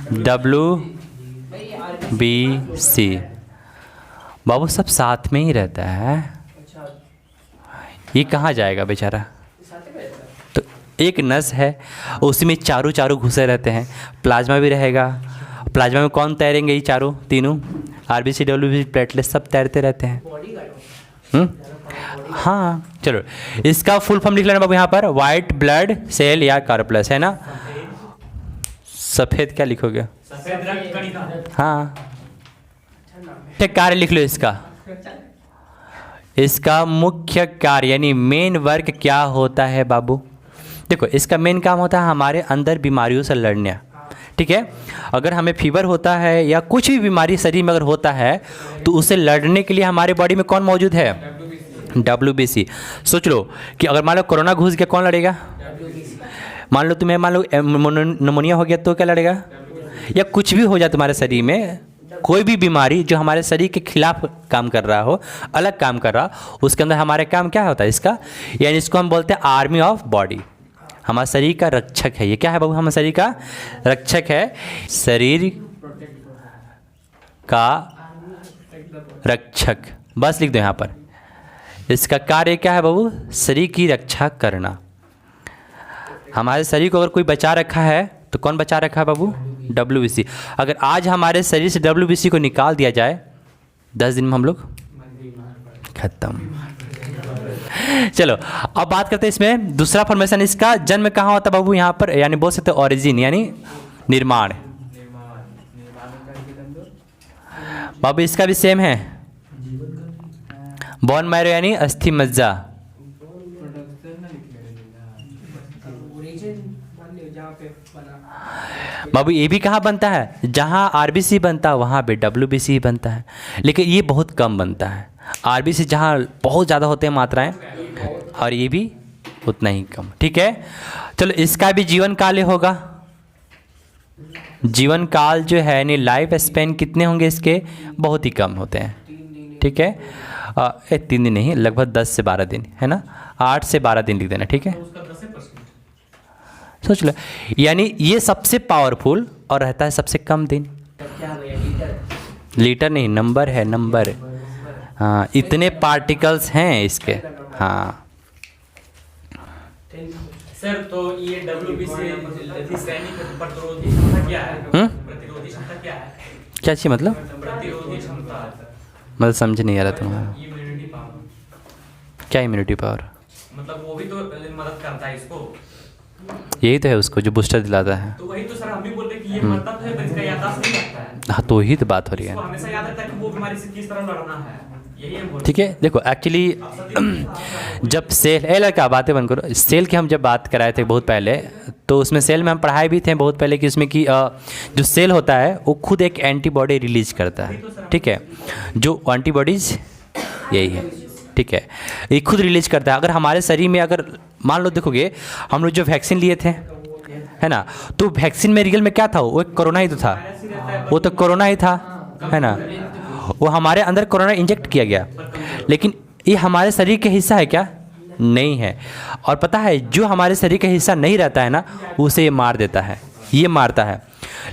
WBC। बाबू सब साथ में ही रहता है, ये कहाँ जाएगा बेचारा। तो एक नस है, उसी में चारों घुसे रहते हैं। प्लाज्मा भी रहेगा, प्लाज्मा में कौन तैरेंगे, ये चारों तीनों RBC WBC प्लेटलेट सब तैरते रहते हैं। हाँ चलो, इसका फुल फॉर्म लिख लेना बाबू यहाँ पर, वाइट ब्लड सेल या कार्प्लस, है ना। सफ़ेद क्या लिखोगे? सफेद रक्त कणिका। हाँ ठीक, कार्य लिख लो इसका। इसका मुख्य कार्य यानी मेन वर्क क्या होता है बाबू? देखो इसका मेन काम होता है हमारे अंदर बीमारियों से लड़ना, ठीक है। अगर हमें फीवर होता है या कुछ भी बीमारी शरीर में अगर होता है तो उससे लड़ने के लिए हमारे बॉडी में कौन मौजूद है? WBC। सोच लो कि अगर मान लो कोरोना घुस गया, कौन लड़ेगा? मान लो तुम्हें निमोनिया हो गया तो क्या लड़ेगा? या कुछ भी हो जाए तुम्हारे शरीर में, कोई भी बीमारी जो हमारे शरीर के खिलाफ काम कर रहा हो, अलग काम कर रहा, उसके अंदर हमारे काम क्या होता है इसका, यानी इसको हम बोलते हैं आर्मी ऑफ बॉडी। हमारा शरीर का रक्षक है ये। क्या है बाबू? हमारे शरीर का रक्षक है, शरीर का रक्षक, बस लिख दो यहाँ पर। इसका कार्य क्या है बाबू? शरीर की रक्षा करना। हमारे शरीर को अगर कोई बचा रखा है तो कौन बचा रखा है बाबू? WBC। अगर आज हमारे शरीर से WBC को निकाल दिया जाए 10 दिन में हम लोग खत्म। चलो अब बात करते हैं इसमें दूसरा फॉर्मेशन। इसका जन्म कहाँ होता है बाबू? यहाँ पर, यानी बोल सकते हैं ओरिजिन यानी निर्माण। बाबू इसका भी सेम है, बोन मैरो यानी अस्थि मज्जा। बाबू ये भी कहाँ बनता है? जहाँ RBC बनता है वहाँ पे WBC बनता है, लेकिन ये बहुत कम बनता है। RBC जहाँ बहुत ज़्यादा होते हैं मात्राएं, और ये भी उतना ही कम, ठीक है। चलो इसका भी जीवन काल होगा। जीवन काल जो है यानी लाइफ स्पेन कितने होंगे इसके? बहुत ही कम होते हैं, ठीक है। 3 दिन नहीं, लगभग 10 से 12 दिन, है ना। 8 से 12 दिन लिख देना, ठीक है। सोच लो, यानी ये सबसे पावरफुल और रहता है सबसे कम दिन। लीटर नहीं, नंबर है, नंबर। हाँ इतने पार्टिकल्स हैं इसके। हाँ सर तो ये WBC सैनिक प्रतिरोधी क्षमता क्या है? प्रतिरोधी क्षमता क्या है? क्या चीज़ मतलब? प्रतिरोधी क्षमता मतलब समझ नहीं आ रहा तुम्हारा। Immunity power. क्या इम्यूनिटी पावर? मतलब वो भी तो मदद करता है इसको। यही तो है उसको जो बूस्टर दिलाता है। तो वही तो सर हम भी बोल रहे कि ये मरता तो है पर इसका याददाश्त नहीं रखता है। हाँ तो यही तो बात हो रही है, इसको हमेशा याद रखता है कि वो बीमारी से किस तरह लड़ना है, यही हम बोल रहे हैं। ठीक है। देखो एक्चुअली जब सेल लड़का बातें बंद करो, सेल की हम जब बात कराए थे बहुत पहले, तो उसमें सेल में हम पढ़ाए भी थे बहुत पहले कि उसमें कि जो सेल होता है वो खुद एक एंटीबॉडी रिलीज करता है, ठीक है। जो एंटीबॉडीज यही है, ठीक है, ये खुद रिलीज करता है। अगर हमारे शरीर में अगर मान लो देखोगे हम लोग जो वैक्सीन लिए थे, है ना, तो वैक्सीन में रियल में क्या था? वो एक कोरोना ही तो था, वो तो कोरोना ही था, है ना। वो हमारे अंदर कोरोना इंजेक्ट किया गया, लेकिन ये हमारे शरीर के हिस्सा है क्या? नहीं है। और पता है जो हमारे शरीर का हिस्सा नहीं रहता है ना, उसे ये मार देता है, ये मारता है।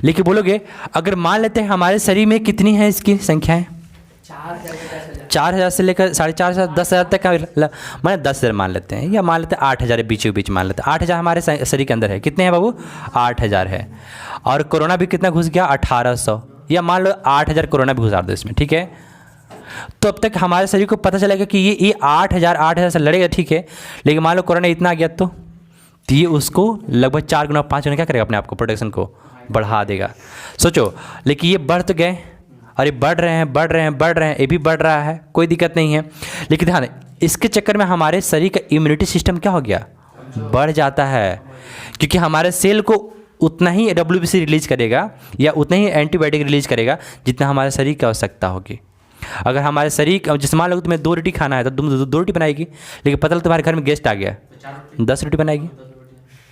लेकिन बोलोगे अगर मान लेते हैं हमारे शरीर में कितनी है इसकी संख्याएं? 4000 से लेकर 4500 10,000 तक का, माने 10,000 मान लेते हैं, या मान लेते हैं 8,000 बीचों बीच मान लेते हैं। 8,000 हमारे शरीर के अंदर है। कितने हैं बाबू? 8,000 है। और कोरोना भी कितना घुस गया? 1,800, या मान लो 8,000 कोरोना भी घुसा दो इसमें, ठीक है। तो अब तक हमारे शरीर को पता चलेगा कि ये 8,000 से लड़ेगा, ठीक है। लेकिन मान लो कोरोना इतना आ गया तो ये उसको लगभग 4 गुना 5 गुना क्या करेगा? अपने आप को प्रोटेक्शन को बढ़ा देगा। सोचो, लेकिन ये बढ़ तो गए, अरे बढ़ रहे हैं बढ़ रहे हैं बढ़ रहे हैं, ये भी बढ़ रहा है, कोई दिक्कत नहीं है। लेकिन ध्यान, इसके चक्कर में हमारे शरीर का इम्यूनिटी सिस्टम क्या हो गया? बढ़ जाता है, क्योंकि हमारे सेल को उतना ही WBC रिलीज करेगा या उतना ही एंटीबायोटिक रिलीज करेगा जितना हमारे शरीर की आवश्यकता होगी। अगर हमारे शरीर जैसे मान लो तुम्हें 2 रोटी खाना है तो तुम 2 रोटी बनाएगी, लेकिन पता लगा तुम्हारे घर में गेस्ट आ गया 10 रोटी बनाएगी।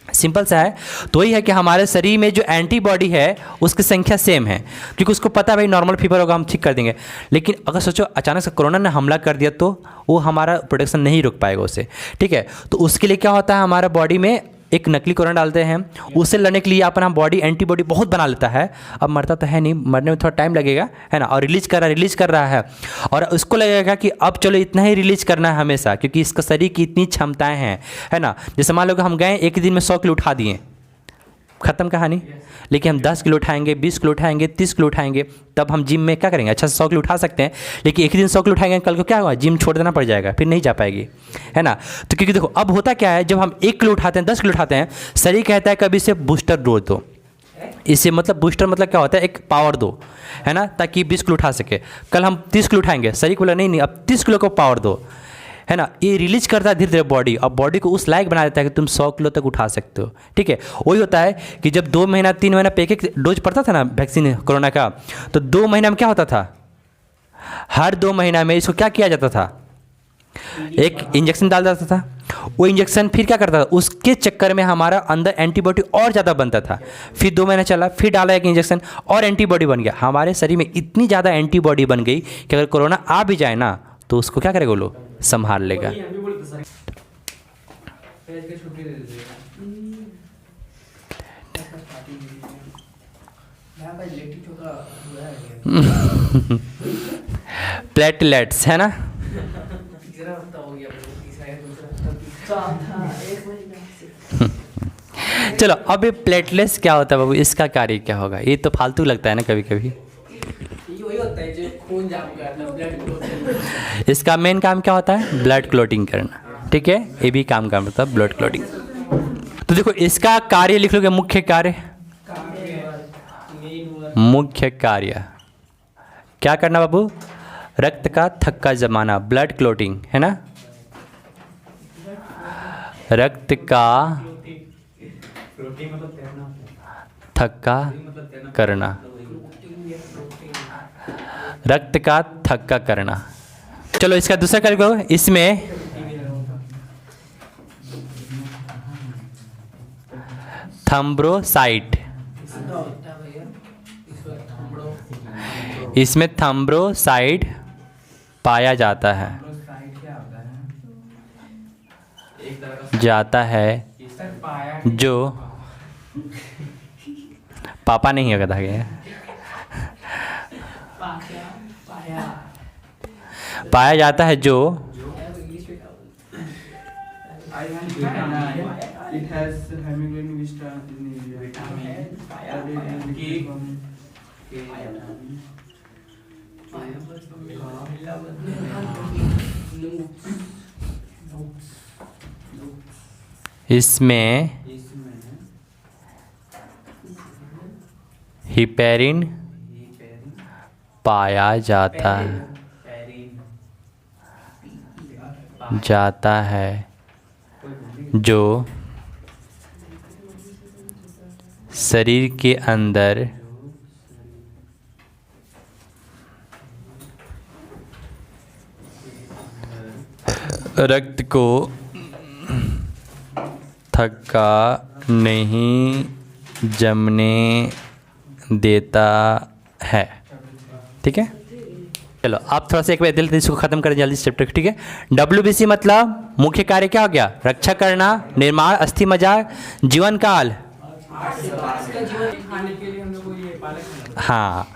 सिंपल सा है। तो वही है कि हमारे शरीर में जो एंटीबॉडी है उसकी संख्या सेम है, क्योंकि उसको पता है भाई नॉर्मल फीवर होगा हम ठीक कर देंगे। लेकिन अगर सोचो अचानक से कोरोना ने हमला कर दिया तो वो हमारा प्रोटेक्शन नहीं रोक पाएगा उसे, ठीक है। तो उसके लिए क्या होता है, हमारा बॉडी में एक नकली कोरोना डालते हैं, उससे लड़ने के लिए अपना बॉडी एंटीबॉडी बहुत बना लेता है। अब मरता तो है नहीं, मरने में थोड़ा टाइम लगेगा, है ना, और रिलीज कर रहा है, और उसको लगेगा कि अब चलो इतना ही रिलीज करना है हमेशा, क्योंकि इसका शरीर की इतनी क्षमताएं हैं, है ना। जैसे मान लो कि हम गए एक दिन में 100 किलो उठा दिए, खत्म कहानी। लेकिन हम 10 किलो उठाएंगे, 20 किलो उठाएंगे, 30 किलो उठाएंगे, तब हम जिम में क्या करेंगे? अच्छा 100 किलो उठा सकते हैं, लेकिन एक ही दिन 100 किलो उठाएंगे, कल को क्या होगा? जिम छोड़ देना पड़ जाएगा, फिर नहीं जा पाएगी, है ना। तो क्योंकि देखो अब होता क्या है, जब हम 1 किलो उठाते हैं, 10 किलो उठाते हैं, शरीर कहता है कभी इसे बूस्टर डोज दो। इसे मतलब बूस्टर मतलब क्या होता है? एक पावर दो, है ना, ताकि 20 किलो उठा सके। कल हम 30 किलो उठाएंगे, शरीर को बोला नहीं अब 30 किलो को पावर दो, है ना। ये रिलीज करता है धीरे धीरे बॉडी, और बॉडी को उस लायक बना देता है कि तुम 100 किलो तक उठा सकते हो, ठीक है। वही होता है कि जब 2 महीना 3 महीना पे एक डोज पड़ता था ना वैक्सीन कोरोना का, तो 2 महीना में क्या होता था? हर 2 महीना में इसको क्या किया जाता था? एक इंजेक्शन डाल जाता था। वो इंजेक्शन फिर क्या करता था? उसके चक्कर में हमारा अंदर एंटीबॉडी और ज़्यादा बनता था। फिर 2 महीना चला, फिर डाला एक इंजेक्शन और एंटीबॉडी बन गया। हमारे शरीर में इतनी ज़्यादा एंटीबॉडी बन गई कि अगर कोरोना आ भी जाए ना, तो उसको क्या करेगा? वो लोग संभाल लेगा। प्लेटलेट्स, है ना। चलो अब ये प्लेटलेट्स क्या होता है बाबू, इसका कार्य क्या होगा? ये तो फालतू लगता है ना कभी कभी। इसका मेन काम क्या होता है? ब्लड क्लोटिंग करना, ठीक है। ये भी काम करता है ब्लड क्लोटिंग। तो देखो इसका कार्य लिख लोगे, मुख्य कार्य। मुख्य कार्य क्या करना बाबू? रक्त का थक्का जमाना, ब्लड क्लोटिंग, है ना। रक्त का थक्का करना, रक्त का थक्का करना। चलो इसका दूसरा कार्य करो। इसमें थ्रोम्बोसाइट, इसमें थ्रोम्बोसाइट पाया जाता है, जो पापा नहीं है, गधा पाया जाता है, जो इसमें हिपेरिन पाया जाता है, जो शरीर के अंदर रक्त को थक्का नहीं जमने देता है, ठीक है। चलो आप थोड़ा सा एक बार दिल इसको खत्म करें जल्दी चैप्टर, ठीक है। WBC मतलब मुख्य कार्य क्या हो गया? रक्षा करना, निर्माण, अस्थि मज्जा, जीवन काल, हाँ।